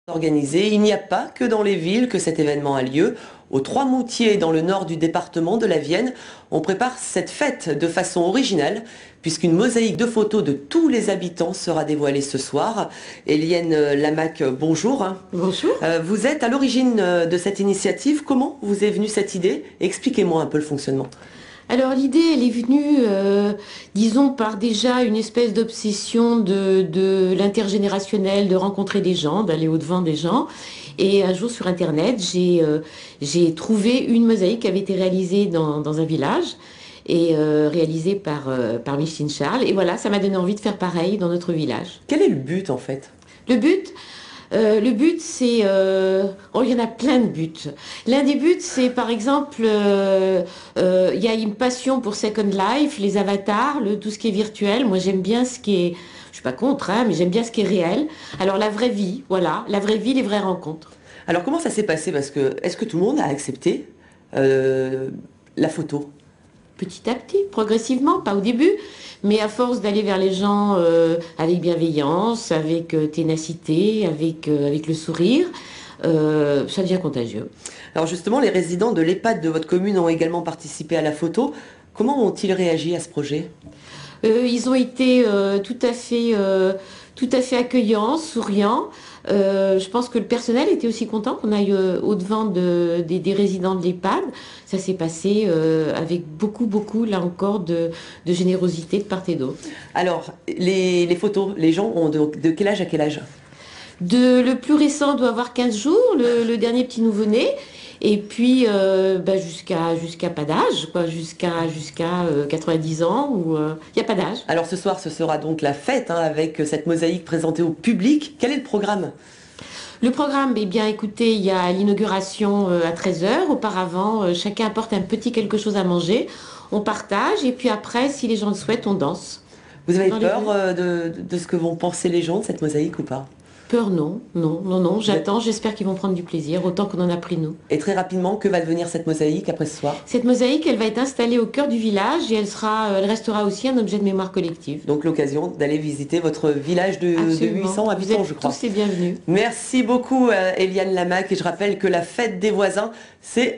Organisé. Il n'y a pas que dans les villes que cet événement a lieu. Aux Trois-Moutiers, dans le nord du département de la Vienne, on prépare cette fête de façon originale, puisqu'une mosaïque de photos de tous les habitants sera dévoilée ce soir. Eliane Lamaque, bonjour. Bonjour. Vous êtes à l'origine de cette initiative. Comment vous est venue cette idée? Expliquez-moi un peu le fonctionnement. Alors l'idée, elle est venue, disons, par déjà une espèce d'obsession de l'intergénérationnel, de rencontrer des gens, d'aller au-devant des gens. Et un jour sur Internet, j'ai trouvé une mosaïque qui avait été réalisée dans un village et réalisée par Micheline Charles. Et voilà, ça m'a donné envie de faire pareil dans notre village. Quel est le but en fait? Le but, c'est... oh, il y en a plein de buts. L'un des buts, c'est par exemple, il y a une passion pour Second Life, les avatars, tout ce qui est virtuel. Moi, j'aime bien ce qui est... Je suis pas contre, hein, mais j'aime bien ce qui est réel. Alors, la vraie vie, voilà. La vraie vie, les vraies rencontres. Alors comment ça s'est passé? Parce que est-ce que tout le monde a accepté la photo? Petit à petit, progressivement, pas au début, mais à force d'aller vers les gens avec bienveillance, avec ténacité, avec le sourire, ça devient contagieux. Alors justement, les résidents de l'EHPAD de votre commune ont également participé à la photo. Comment ont-ils réagi à ce projet? Ils ont été tout à fait accueillants, souriants. Je pense que le personnel était aussi content qu'on aille au-devant des résidents de l'EHPAD. Ça s'est passé avec beaucoup, là encore, de générosité de part et d'autre. Alors, les photos, les gens ont de quel âge à quel âge? Le plus récent doit avoir 15 jours, le dernier petit nouveau-né. Et puis jusqu'à pas d'âge, quoi, jusqu'à 90 ans, où il n'y a pas d'âge. Alors ce soir, ce sera donc la fête avec cette mosaïque présentée au public. Quel est le programme? Le programme, eh bien écoutez, il y a l'inauguration à 13 heures. Auparavant, chacun apporte un petit quelque chose à manger. On partage et puis après, si les gens le souhaitent, on danse. Vous avez Dans les peur rues. de ce que vont penser les gens de cette mosaïque ou pas? Peur, non. J'attends, j'espère qu'ils vont prendre du plaisir, autant qu'on en a pris nous. Et très rapidement, que va devenir cette mosaïque après ce soir? Cette mosaïque, elle va être installée au cœur du village et elle restera aussi un objet de mémoire collective. Donc l'occasion d'aller visiter votre village de Absolument. 800 habitants, je crois. Tous les bienvenus. Merci beaucoup Eliane Lamaque, et je rappelle que la fête des voisins, c'est